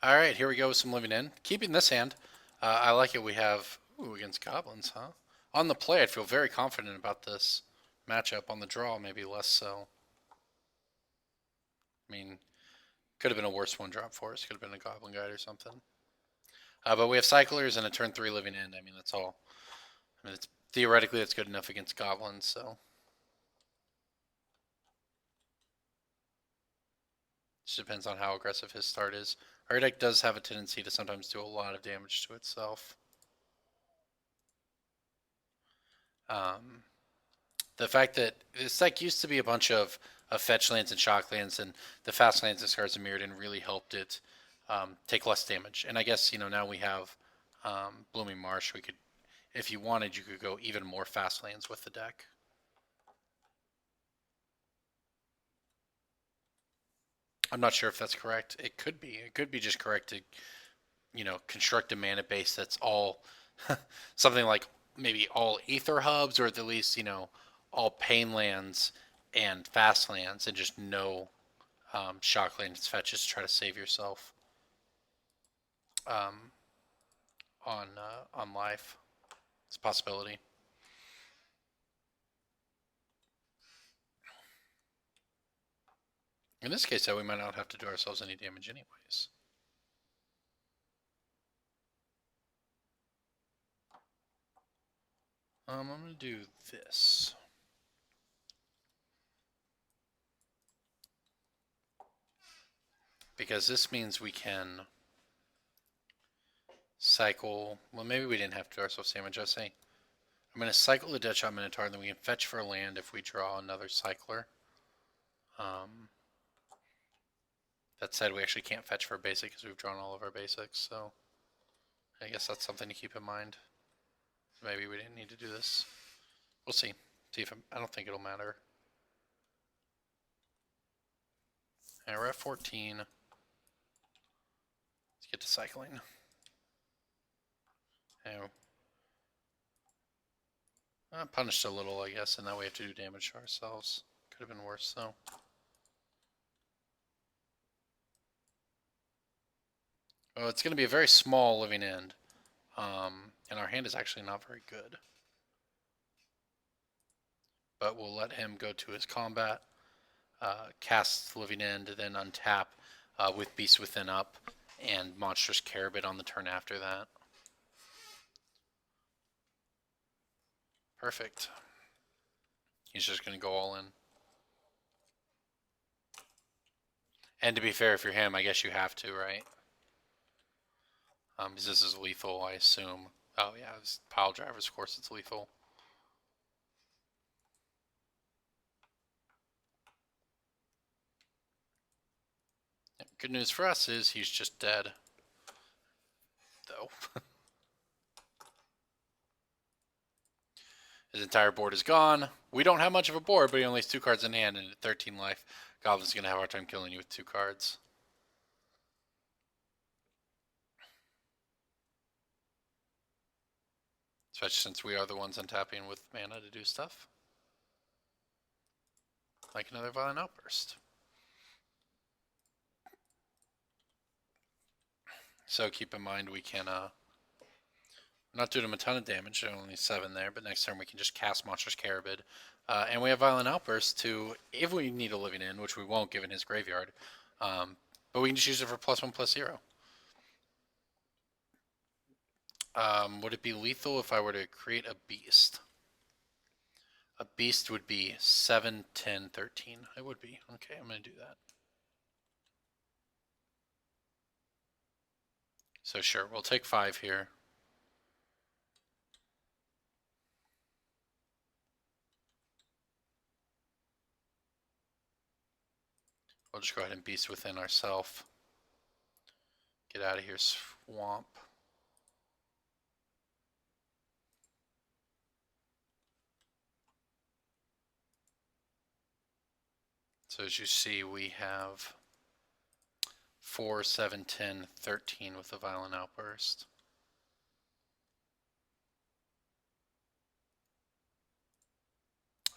All right, here we go with some living in. Keeping this hand, I like it. We have against Goblins, huh? On the play, I feel very confident about this matchup. On the draw, maybe less so. I mean, could have been a worse one drop for us. Could have been a Goblin Guide or something. But we have Cyclers and a turn 3 living in. I mean, that's all. I mean, it's theoretically that's good enough against Goblins. So it just depends on how aggressive his start is. Our deck does have a tendency to sometimes do a lot of damage to itself. Um, the fact that this deck used to be a bunch of fetch lands and shock lands, and the fast lands and Scars of Mirrodin really helped it take less damage. And I guess now we have Blooming Marsh. We could, if you wanted, you could go even more fast lands with the deck. I'm not sure if that's correct. It could be. It could be just correct to construct a mana base that's all something like maybe all Aether hubs, or at the least all Pain lands and fast lands, and just no shock lands fetches to try to save yourself um, on life. It's a possibility. In this case, though, we might not have to do ourselves any damage anyways. I'm going to do this. Because this means we can cycle. Well, maybe we didn't have to do ourselves damage. I was saying I'm going to cycle the Deadshot Minotaur, and then we can fetch for a land if we draw another cycler. That said, we actually can't fetch for a basic because we've drawn all of our basics, so I guess that's something to keep in mind. Maybe we didn't need to do this. We'll see. See if I don't think it'll matter. Alright, we're at 14. Let's get to cycling. Punished a little, I guess, and now we have to do damage to ourselves. Could have been worse, though. Oh, it's going to be a very small living end. And our hand is actually not very good. But we'll let him go to his combat, cast living end, then untap with Beast Within up and Monstrous Carabid on the turn after that. Perfect. He's just going to go all in. And to be fair, if you're him, I guess you have to, right? Because this is lethal, I assume. Oh yeah, it's pile drivers, of course it's lethal. Good news for us is he's just dead. Though. His entire board is gone. We don't have much of a board, but he only has 2 cards in hand, and at 13 life, Goblin's going to have a hard time killing you with 2 cards. Especially since we are the ones untapping with mana to do stuff. Like another Violent Outburst. So keep in mind we can not do him a ton of damage, only 7 there, but next turn we can just cast Monstrous Carabid. And we have Violent Outburst to, if we need a living in, which we won't given his graveyard, but we can just use it for +1/+0. Would it be lethal if I were to create a beast? A beast would be 7, 10, 13. It would be. Okay, I'm going to do that. So sure, we'll take 5 here. We'll just go ahead and Beast Within ourselves. Get out of here, Swamp. So as you see, we have 4, 7, 10, 13 with a Violent Outburst.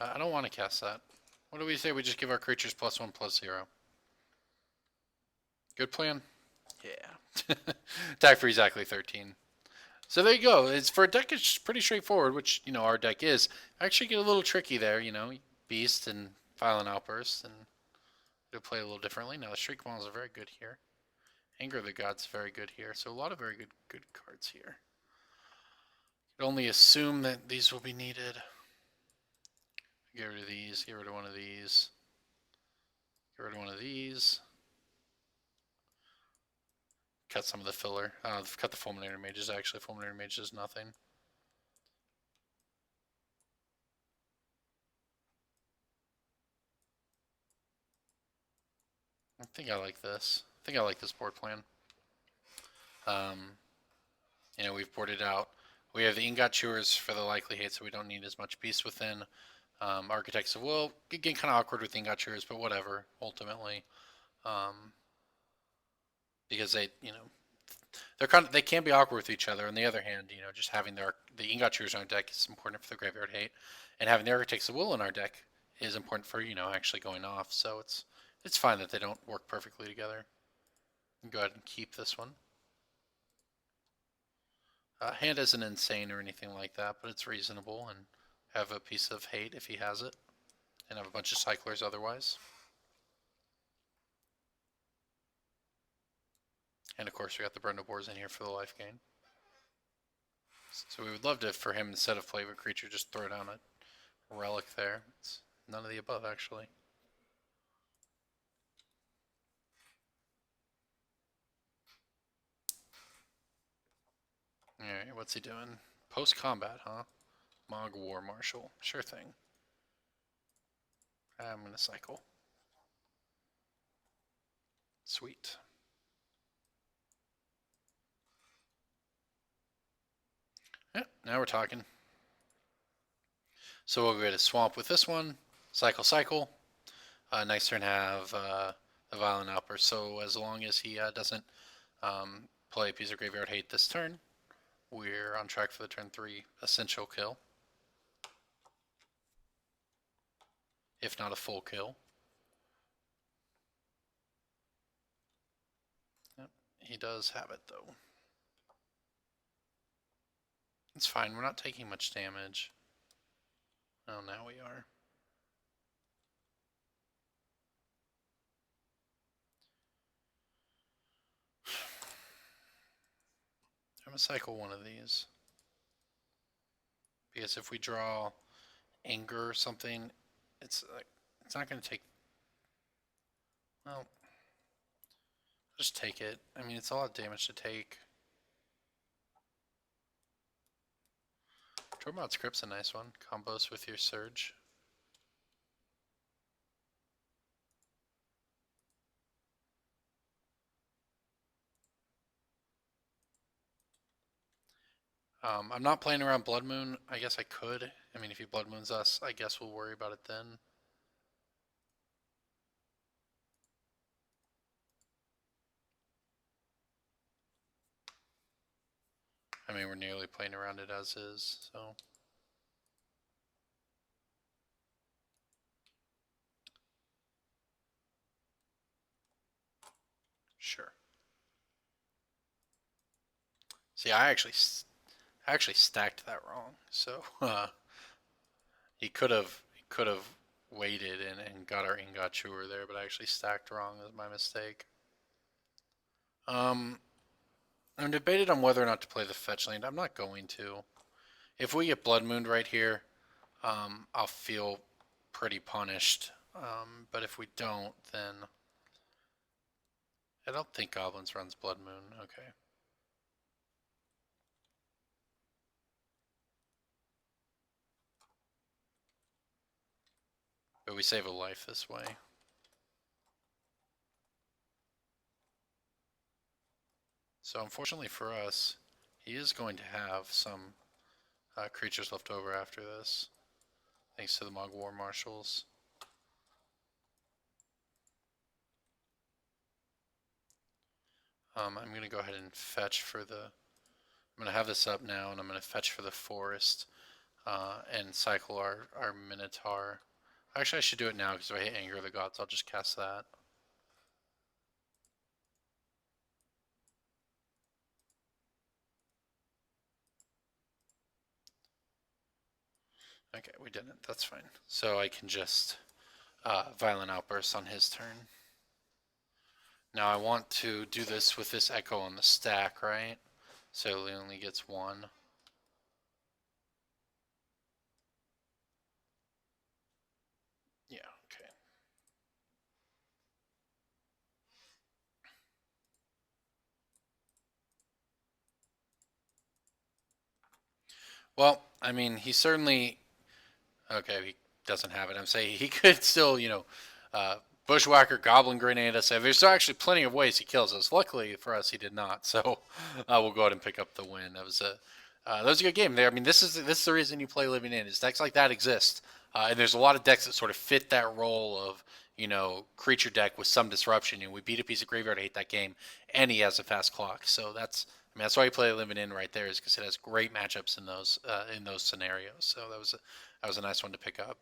I don't want to cast that. What do we say? We just give our creatures +1/+0. Good plan. Yeah. Attack for exactly 13. So there you go. It's for a deck. It's pretty straightforward, which our deck is. Actually, get a little tricky there. Beast and Violent Outburst, and to play a little differently. Now the Shriek Models are very good here. Anger of the Gods very good here. So a lot of very good cards here. Could only assume that these will be needed. Get rid of these. Get rid of one of these. Get rid of one of these. Cut some of the filler. Cut the Fulminator Mages. Actually, Fulminator Mage is nothing. I think I like this. I think I like this board plan. We've boarded out. We have the Ingot Chewers for the likely hate, so we don't need as much Beast Within. Architects of Will, get kind of awkward with Ingot Chewers, but whatever, ultimately. Because they can be awkward with each other. On the other hand, just having the Ingot Chewers on our deck is important for the Graveyard Hate, and having the Architects of Will in our deck is important for actually going off. So it's fine that they don't work perfectly together. Go ahead and keep this one. Hand isn't insane or anything like that, but it's reasonable, and have a piece of hate if he has it, and have a bunch of cyclers otherwise. And of course we got the Brenda Boars in here for the life gain. So we would love to, for him, instead of play with a creature, just throw down a relic there. It's none of the above, actually. Alright, what's he doing? Post-combat, huh? Mog War Marshal. Sure thing. I'm going to cycle. Sweet. Yeah, now we're talking. So we'll go to Swamp with this one. Cycle. Next turn have the Violent Outburst. So as long as he doesn't play a piece of Graveyard Hate this turn, we're on track for the turn 3 essential kill. If not a full kill. Yep, he does have it though. It's fine, we're not taking much damage. Oh, now we are. I'm gonna cycle one of these. Because if we draw Anger or something, it's not gonna take. Well, just take it. I mean, it's a lot of damage to take. Tormod Script's a nice one. Combos with your Surge. I'm not playing around Blood Moon. I guess I could. I mean, if he Blood Moons us, I guess we'll worry about it then. I mean, we're nearly playing around it as is, so. Sure. See, I actually stacked that wrong. So he could have waited and got our Ingot Chewer there, but I actually stacked wrong. That was my mistake. I'm debated on whether or not to play the fetch land. I'm not going to. If we get Blood Mooned right here, I'll feel pretty punished. But if we don't, then I don't think Goblins runs Blood Moon. Okay. But we save a life this way. So unfortunately for us, he is going to have some creatures left over after this, thanks to the Mog War Marshals. I'm going to go ahead and fetch for the. I'm going to have this up now, and I'm going to fetch for the forest and cycle our Minotaur. Actually, I should do it now because if I hit Anger of the Gods, I'll just cast that. Okay, we didn't. That's fine. So I can just Violent Outburst on his turn. Now I want to do this with this Echo on the stack, right? So he only gets one. Yeah, okay. Well, I mean, he certainly. Okay, he doesn't have it. I'm saying he could still, uh, Bushwhacker, Goblin Grenade us. There's actually plenty of ways he kills us. Luckily for us, he did not. So we'll go ahead and pick up the win. That was a good game there. I mean, this is the reason you play Living In. Is decks like that exist, and there's a lot of decks that sort of fit that role of creature deck with some disruption. We beat a piece of Graveyard, I hate that game, and he has a fast clock. So that's why you play Living In right there, is because it has great matchups in those scenarios. So that was a nice one to pick up.